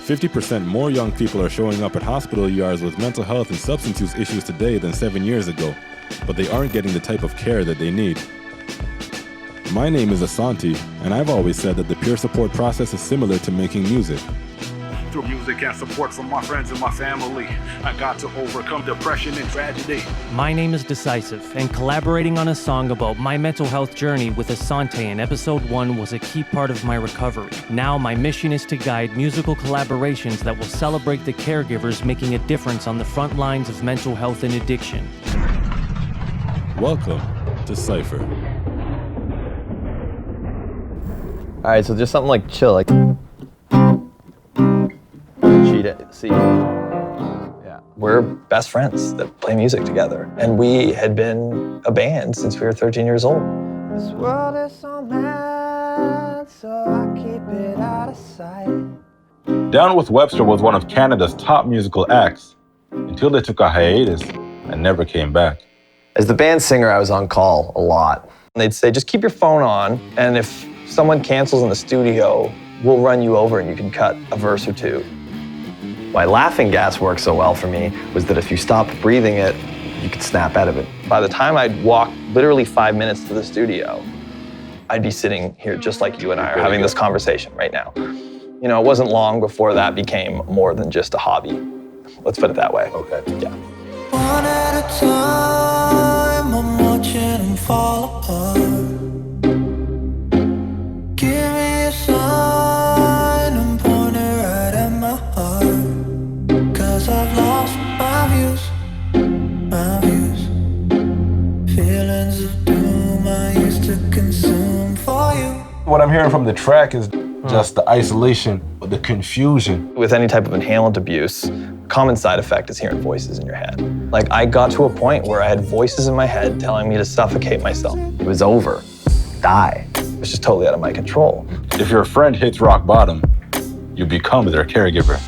50% more young people are showing up at hospital ERs with mental health and substance use issues today than 7 years ago, but they aren't getting the type of care that they need. My name is Asante, and I've always said that the peer support process is similar to making music. Through music and support from my friends and my family, I got to overcome depression and tragedy. My name is d-sisive, and collaborating on a song about my mental health journey with Asante in episode 1 was a key part of my recovery. Now my mission is to guide musical collaborations that will celebrate the caregivers making a difference on the front lines of mental health and addiction. Welcome to Cypher. All right, so just something like chill, like see. Yeah. We're best friends that play music together, and we had been a band since we were 13 years old. This world is so mad, so I keep it out of sight. Down with Webster was one of Canada's top musical acts until they took a hiatus and never came back. As the band singer, I was on call a lot. And they'd say, just keep your phone on, and if someone cancels in the studio, we'll run you over and you can cut a verse or two. Why laughing gas worked so well for me was that if you stopped breathing it, you could snap out of it. By the time I'd walk literally 5 minutes to the studio, I'd be sitting here just like you and I are having this conversation right now. You know, it wasn't long before that became more than just a hobby. Let's put it that way. Okay. Yeah. One at a time, I'm watching them fall apart. Give me a sign and point it right at my heart. 'Cause I've lost my views. Feelings of doom I used to consume for you. What I'm hearing from the track is just the isolation, the confusion. With any type of inhalant abuse, a common side effect is hearing voices in your head. Like, I got to a point where I had voices in my head telling me to suffocate myself. It was over. Die. It was just totally out of my control. If your friend hits rock bottom, you become their caregiver.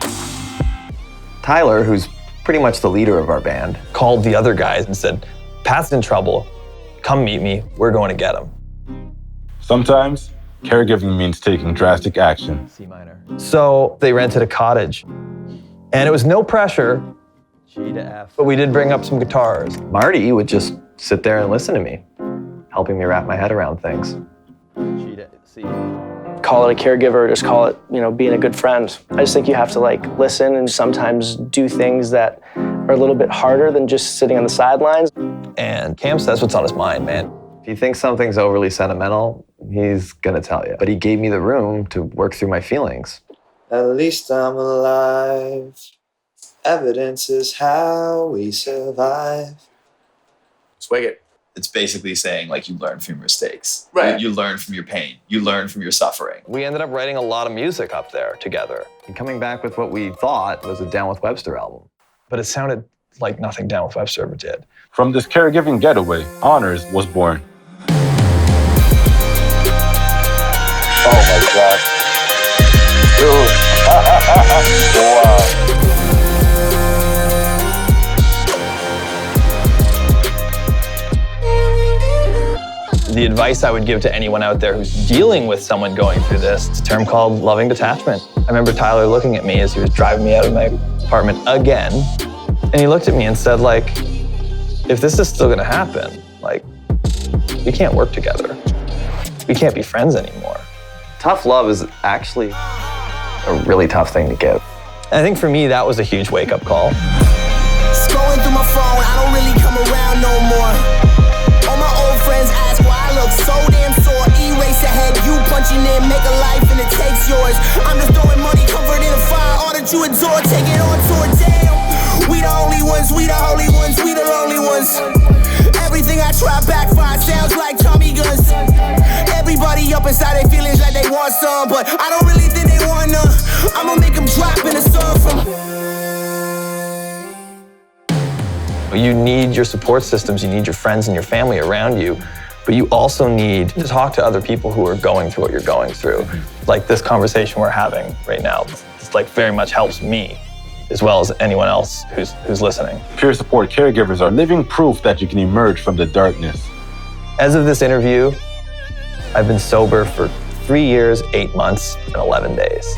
Tyler, who's pretty much the leader of our band, called the other guys and said, Pat's in trouble. Come meet me. We're going to get him. Sometimes, caregiving means taking drastic action. C minor. So they rented a cottage. And it was no pressure, G to F, but we did bring up some guitars. Marty would just sit there and listen to me, helping me wrap my head around things. G to C. Call it a caregiver, just call it, being a good friend. I just think you have to listen and sometimes do things that are a little bit harder than just sitting on the sidelines. And Cam says what's on his mind, man. If he thinks something's overly sentimental, he's gonna tell you. But he gave me the room to work through my feelings. At least I'm alive. Evidence is how we survive. Swig it. It's basically saying you learn from your mistakes. Right. You learn from your pain. You learn from your suffering. We ended up writing a lot of music up there together and coming back with what we thought was a Down with Webster album. But it sounded like nothing Down with Webster ever did. From this caregiving getaway, Honors was born. Oh my God. Dude. Wow. The advice I would give to anyone out there who's dealing with someone going through this, it's a term called loving detachment. I remember Tyler looking at me as he was driving me out of my apartment again, and he looked at me and said, if this is still gonna happen, we can't work together. We can't be friends anymore. Tough love is actually a really tough thing to give. And I think for me, that was a huge wake-up call. Scrolling through my phone, I don't really come around no more. All my old friends ask why I look so damn sore. Erase ahead, you punching in, make a life and it takes yours. I'm just throwing money, comfort in a fire, all that you adore, take it on tour, damn. We the only ones, we the holy ones, we the lonely ones. Everything I try backfire, sounds like Tommy guns. Everybody up inside their feelings like they want some, but I don't really think they want none. I'ma make them drop in a song from. You need your support systems, you need your friends and your family around you, but you also need to talk to other people who are going through what you're going through. Like this conversation we're having right now, it's very much helps me, as well as anyone else who's listening. Peer support caregivers are living proof that you can emerge from the darkness. As of this interview, I've been sober for 3 years, 8 months, and 11 days.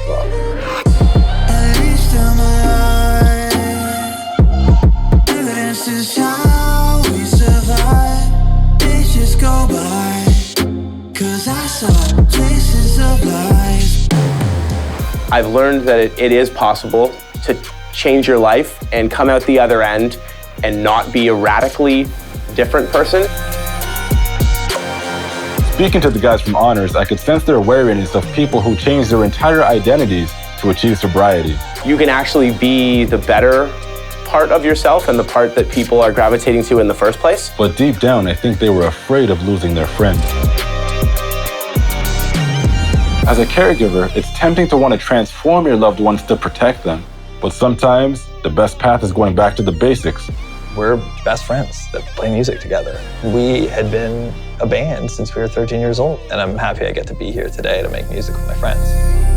I've learned that it is possible to change your life and come out the other end and not be a radically different person. Speaking to the guys from Honors, I could sense their wariness of people who change their entire identities to achieve sobriety. You can actually be the better part of yourself and the part that people are gravitating to in the first place. But deep down, I think they were afraid of losing their friend. As a caregiver, it's tempting to want to transform your loved ones to protect them. But sometimes, the best path is going back to the basics. We're best friends that play music together. We had been a band since we were 13 years old, and I'm happy I get to be here today to make music with my friends.